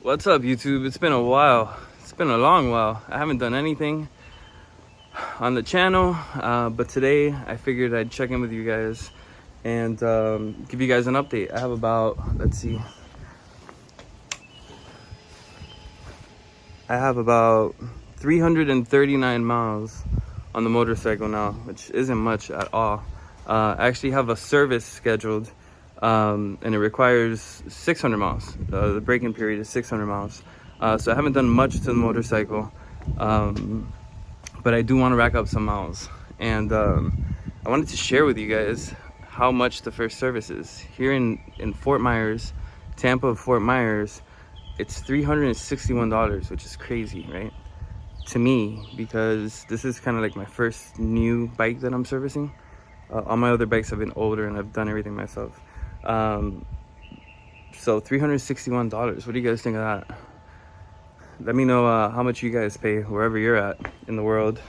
What's up, YouTube? It's been a while. It's been a long while. I haven't done anything on the channel, but today I figured I'd check in with you guys and give you guys an update. I have about, let's see, I have about 339 miles on the motorcycle now, which isn't much at all. I actually have a service scheduled, and it requires 600 miles. The break-in period is 600 miles. So I haven't done much to the motorcycle, but I do want to rack up some miles. And I wanted to share with you guys how much the first service is. Here in Fort Myers, Tampa, Fort Myers, it's $361, which is crazy, right? To me, because this is kind of like my first new bike that I'm servicing. All my other bikes have been older and I've done everything myself. So $361, what do you guys think of that? Let me know how much you guys pay wherever you're at in the world.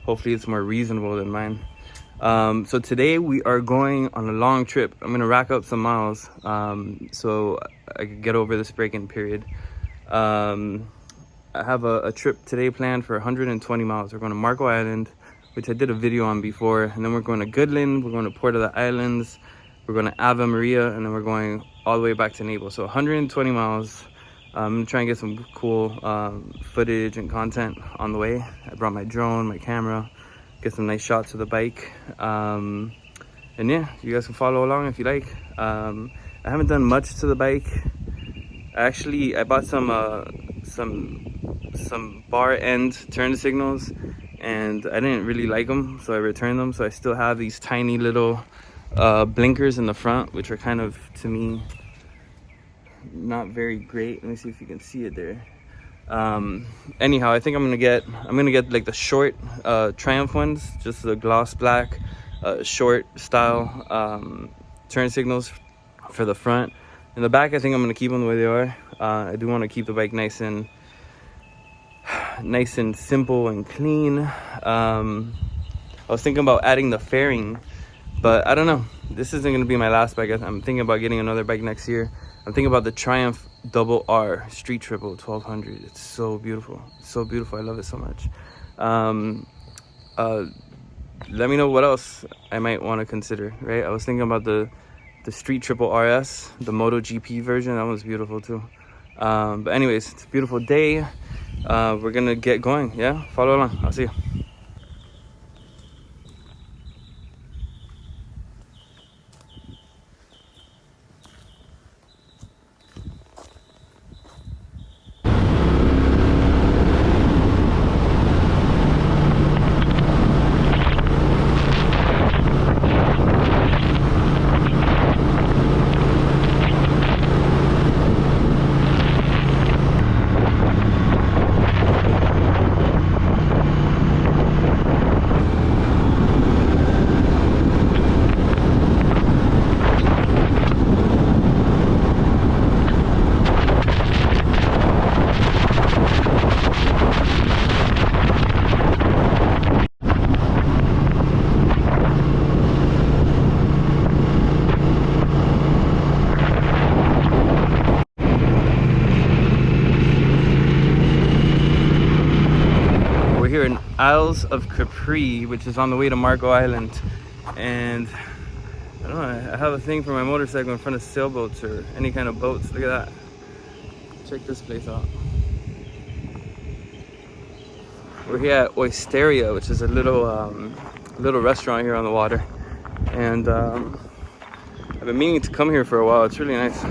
Hopefully it's more reasonable than mine. So today we are going on a long trip. I'm gonna rack up some miles so I could get over this break-in period. I have a trip today planned for 120 miles. We're going to Marco Island, which I did a video on before, and then we're going to Goodland, we're going to Port of the Islands, we're going to Ave Maria, and then we're going all the way back to Naples. So 120 miles. I'm gonna try and get some cool footage and content on the way. I brought my drone, my camera, get some nice shots of the bike, and yeah, you guys can follow along if you like. I haven't done much to the bike. Actually, I bought some bar end turn signals, and I didn't really like them, so I returned them. So I still have these tiny little blinkers in the front, which are kind of, to me, not very great. Let me see if you can see it there. Anyhow, I think I'm gonna get like the short Triumph ones, just the gloss black short style turn signals for the front. In the back, I think I'm gonna keep them the way they are. I do want to keep the bike nice and simple and clean. I was thinking about adding the fairing, but I don't know. This isn't gonna be my last bike. I'm thinking about getting another bike next year. I'm thinking about the Triumph Double R Street Triple 1200. It's so beautiful. It's so beautiful. I love it so much. Let me know what else I might want to consider, right? I was thinking about the Street Triple RS, the MotoGP version. That one's beautiful too. But anyways, it's a beautiful day. We're gonna get going. Yeah, follow along. I'll see you. Here in Isles of Capri, which is on the way to Marco Island, and I don't know, I have a thing for my motorcycle in front of sailboats or any kind of boats. Look at that. Check this place out. We're here at Oysteria, which is a little restaurant here on the water, and I've been meaning to come here for a while. It's really nice.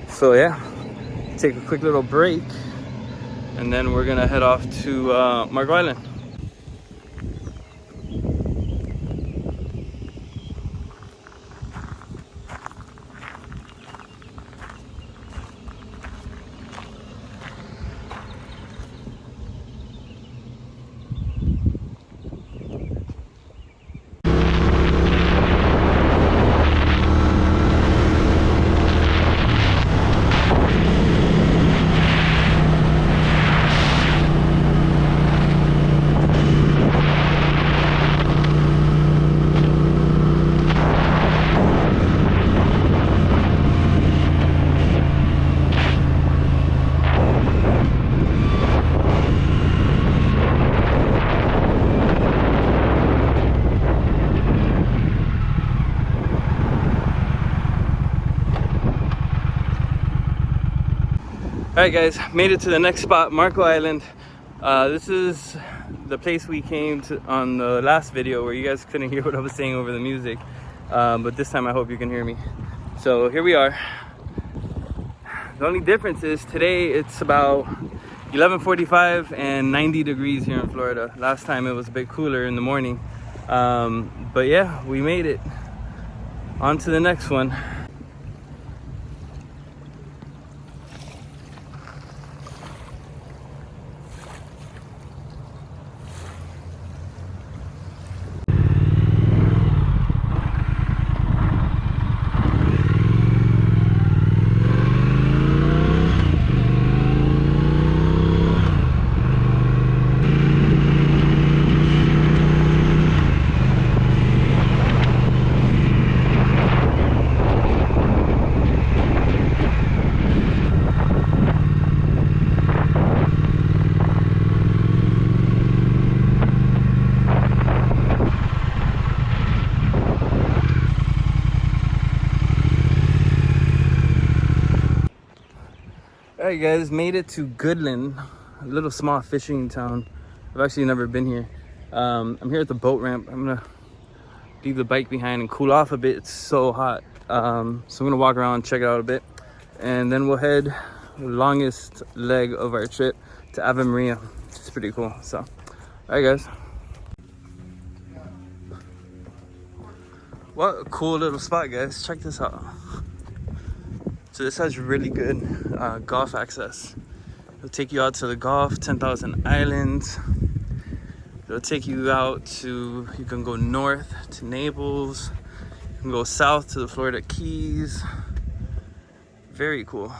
So yeah, take a quick little break, and then we're gonna head off to Marco Island. Alright guys, made it to the next spot, Marco Island. This is the place we came to on the last video where you guys couldn't hear what I was saying over the music. But this time I hope you can hear me. So here we are. The only difference is today it's about 11:45 and 90 degrees here in Florida. Last time it was a bit cooler in the morning. But yeah, we made it. On to the next one. Alright guys, made it to Goodland, a little small fishing town. I've actually never been here. I'm here at the boat ramp. I'm gonna leave the bike behind and cool off a bit. It's so hot. So I'm gonna walk around, check it out a bit, and then we'll head the longest leg of our trip to Ave Maria. It's pretty cool. So, alright guys. What a cool little spot, guys. Check this out. So this has really good golf access. It'll take you out to the Gulf, 10,000 Islands. It'll take you out to, you can go north to Naples. You can go south to the Florida Keys. Very cool.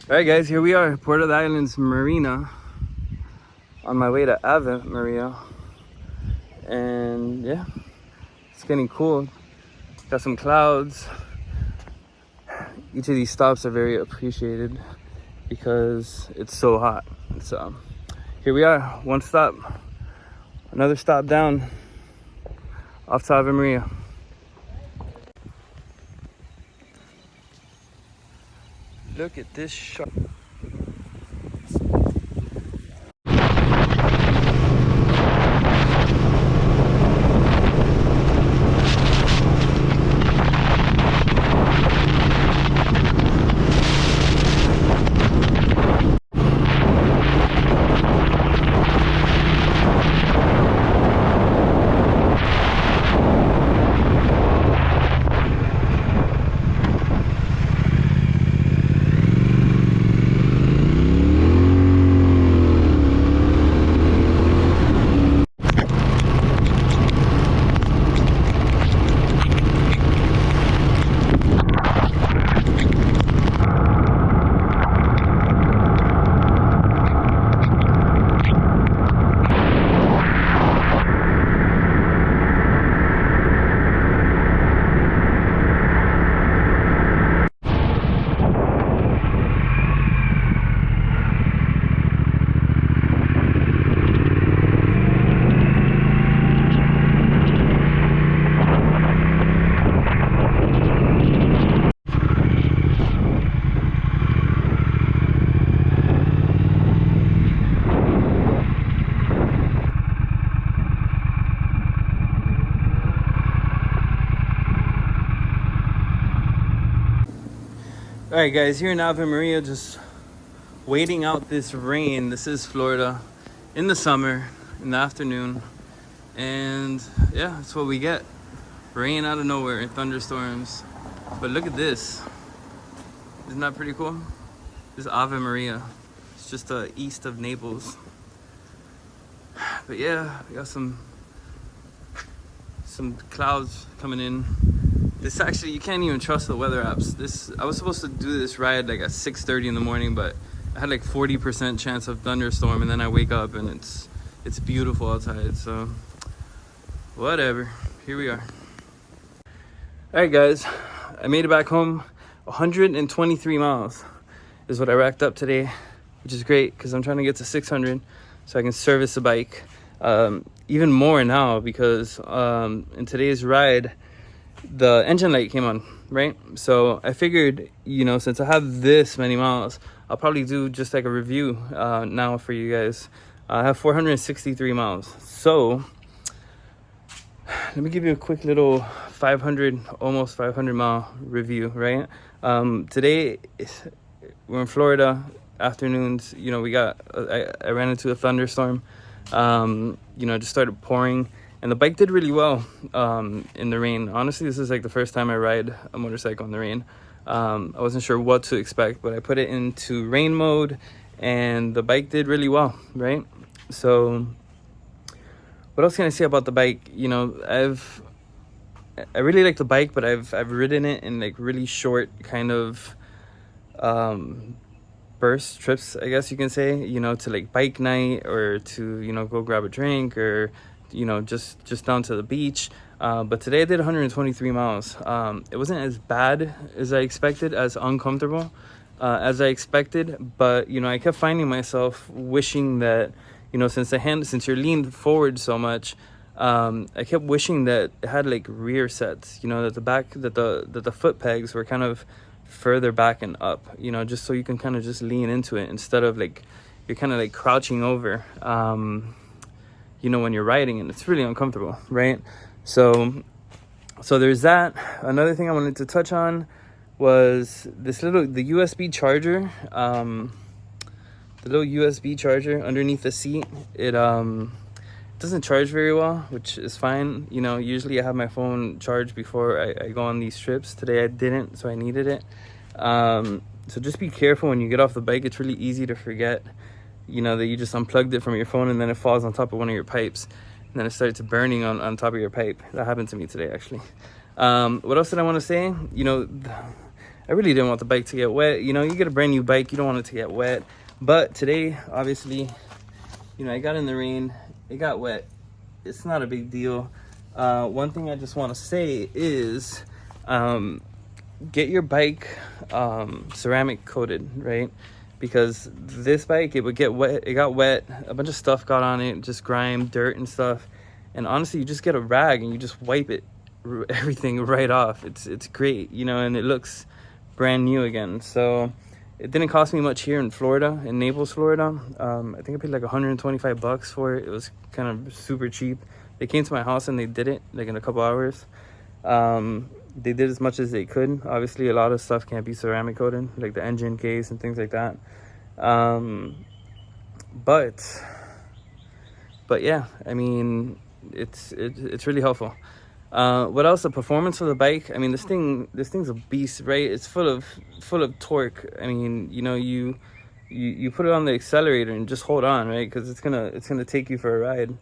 Alright guys, here we are, Port of the Islands Marina, on my way to Ave Maria. And yeah, it's getting cool. Got some clouds. Each of these stops are very appreciated because it's so hot. So here we are, one stop, another stop down, off to Ave Maria. Look at this shot. All right, guys, here in Ave Maria, just waiting out this rain. This is Florida in the summer, in the afternoon. And yeah, that's what we get. Rain out of nowhere and thunderstorms. But look at this. Isn't that pretty cool? This is Ave Maria. It's just east of Naples. But yeah, we got some clouds coming in. This actually, you can't even trust the weather apps. I was supposed to do this ride like at 6:30 in the morning, but I had like 40% chance of thunderstorm, and then I wake up and it's beautiful outside. So whatever, here we are. All right, guys, I made it back home. 123 miles is what I racked up today, which is great because I'm trying to get to 600 so I can service the bike. Even more now because in today's ride, the engine light came on, right? So I figured, you know, since I have this many miles, I'll probably do just like a review now for you guys. I have 463 miles. So let me give you a quick little 500, almost 500 mile review, right? Today, we're in Florida, afternoons, you know, I ran into a thunderstorm, you know, it just started pouring. And the bike did really well in the rain. Honestly, this is like the first time I ride a motorcycle in the rain. I wasn't sure what to expect, but I put it into rain mode and the bike did really well, right? So what else can I say about the bike? You know, I really like the bike, but I've ridden it in like really short kind of burst trips, I guess you can say, you know, to like bike night or to, you know, go grab a drink or, you know, just down to the beach. But today I did 123 miles. It wasn't as bad as I expected, as uncomfortable as I expected, but you know, I kept finding myself wishing that, you know, since you're leaned forward so much, I kept wishing that it had like rear sets, you know, that the foot pegs were kind of further back and up, you know, just so you can kind of just lean into it instead of like you're kind of like crouching over, you know, when you're riding, and it's really uncomfortable, right? So there's that. Another thing I wanted to touch on was the USB charger, the little USB charger underneath the seat. It doesn't charge very well, which is fine. You know, usually I have my phone charged before I go on these trips. Today I didn't, so I needed it. So just be careful when you get off the bike. It's really easy to forget, you know, that you just unplugged it from your phone and then it falls on top of one of your pipes and then it starts burning on top of your pipe. That happened to me today, actually. What else did I want to say? You know, I really didn't want the bike to get wet. You know, you get a brand new bike, you don't want it to get wet. But today, obviously, you know, I got in the rain, it got wet. It's not a big deal. One thing I just want to say is get your bike ceramic coated, right? Because this bike, it would get wet. It got wet, a bunch of stuff got on it, just grime, dirt and stuff. And honestly, you just get a rag and you just wipe everything right off. It's great, you know, and it looks brand new again. So it didn't cost me much here in Florida, in Naples, Florida. I think I paid like $125 for it. It was kind of super cheap. They came to my house and they did it like in a couple hours. They did as much as they could. Obviously, a lot of stuff can't be ceramic coated, like the engine case and things like that. But yeah, I mean, it's really helpful. What else? The performance of the bike. I mean, this thing's a beast, right? It's full of torque. I mean, you know, you put it on the accelerator and just hold on, right? Because it's gonna take you for a ride.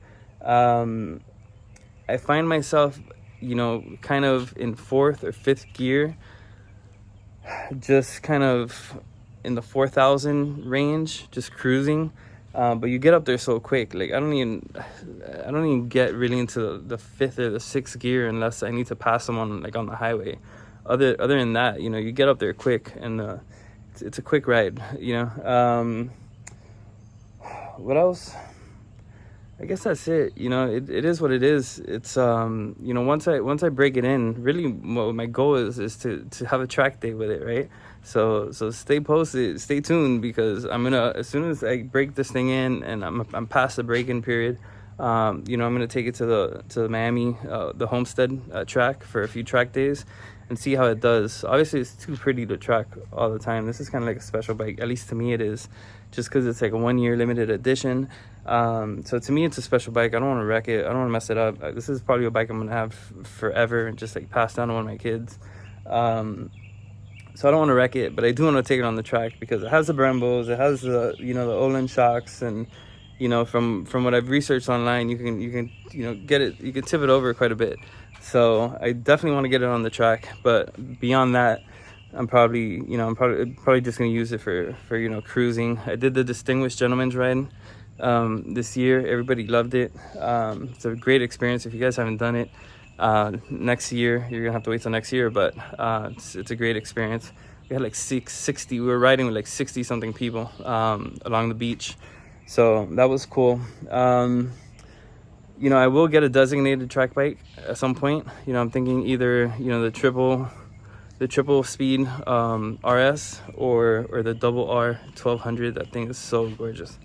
I find myself, you know, kind of in 4th or 5th gear, just kind of in the 4,000 range, just cruising. But you get up there so quick. Like I don't even get really into the 5th or the 6th gear unless I need to pass someone like on the highway. Other than that, you know, you get up there quick, and it's a quick ride, you know. What else? I guess that's it. You know, it is what it is. It's you know, once I break it in, really what my goal is to have a track day with it, right? So stay posted, stay tuned, because I'm gonna, as soon as I break this thing in and I'm past the break-in period, You know, I'm gonna take it to the Miami, the Homestead track for a few track days and see how it does. Obviously, it's too pretty to track all the time. This is kind of like a special bike, at least to me it is, just because it's like a 1-year limited edition. So to me, it's a special bike. I don't want to wreck it. I don't want to mess it up. This is probably a bike I'm gonna have forever and just like pass down to one of my kids. So I don't want to wreck it, but I do want to take it on the track because it has the Brembos, it has the, you know, the Öhlins shocks, and you know, from what I've researched online, you can you know, get it, you can tip it over quite a bit. So I definitely want to get it on the track, but beyond that, I'm probably just gonna use it for you know, cruising. I did the Distinguished Gentleman's Ride this year. Everybody loved it. It's a great experience. If you guys haven't done it, next year, you're gonna have to wait till next year, but it's a great experience. We had like 60, we were riding with like 60 something people along the beach, so that was cool. You know, I will get a designated track bike at some point. You know, I'm thinking either, you know, the triple speed RS or the double R 1200. That thing is so gorgeous.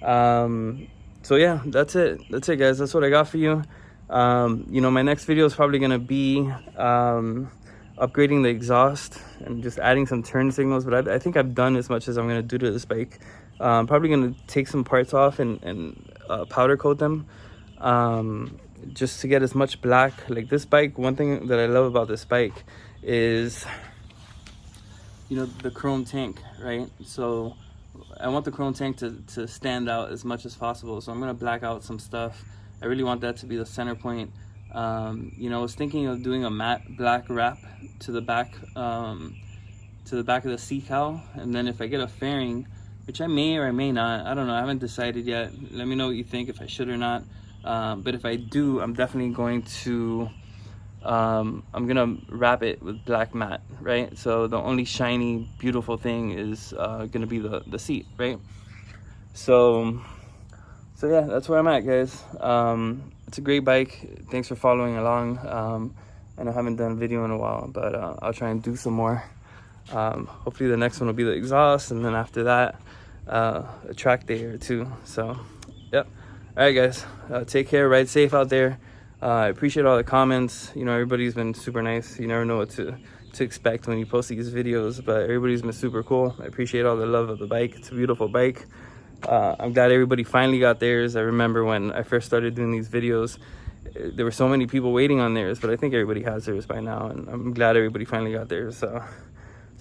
So yeah, that's it guys. That's what I got for you. You know, my next video is probably gonna be upgrading the exhaust and just adding some turn signals, but I think I've done as much as I'm gonna do to this bike. Probably gonna take some parts off and powder coat them, just to get as much black. Like this bike, one thing that I love about this bike is, you know, the chrome tank, right? So I want the chrome tank to stand out as much as possible, so I'm gonna black out some stuff. I really want that to be the center point. You know, I was thinking of doing a matte black wrap to the back of the seat cowl, and then if I get a fairing, which I may or I may not, I don't know, I haven't decided yet. Let me know what you think, if I should or not. But if I do, I'm definitely going to I'm gonna wrap it with black matte, right? So the only shiny beautiful thing is gonna be the seat, right? So yeah, that's where I'm at, guys. It's a great bike. Thanks for following along. And I haven't done a video in a while, but I'll try and do some more. Hopefully the next one will be the exhaust, and then after that a track day or two. So yep. All right guys, take care, ride safe out there. I appreciate all the comments. You know, everybody's been super nice. You never know what to expect when you post these videos, but everybody's been super cool. I appreciate all the love of the bike. It's a beautiful bike. I'm glad everybody finally got theirs. I remember when I first started doing these videos, there were so many people waiting on theirs, but I think everybody has theirs by now, and I'm glad everybody finally got theirs. So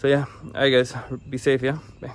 yeah. All right guys, be safe. Yeah, bye.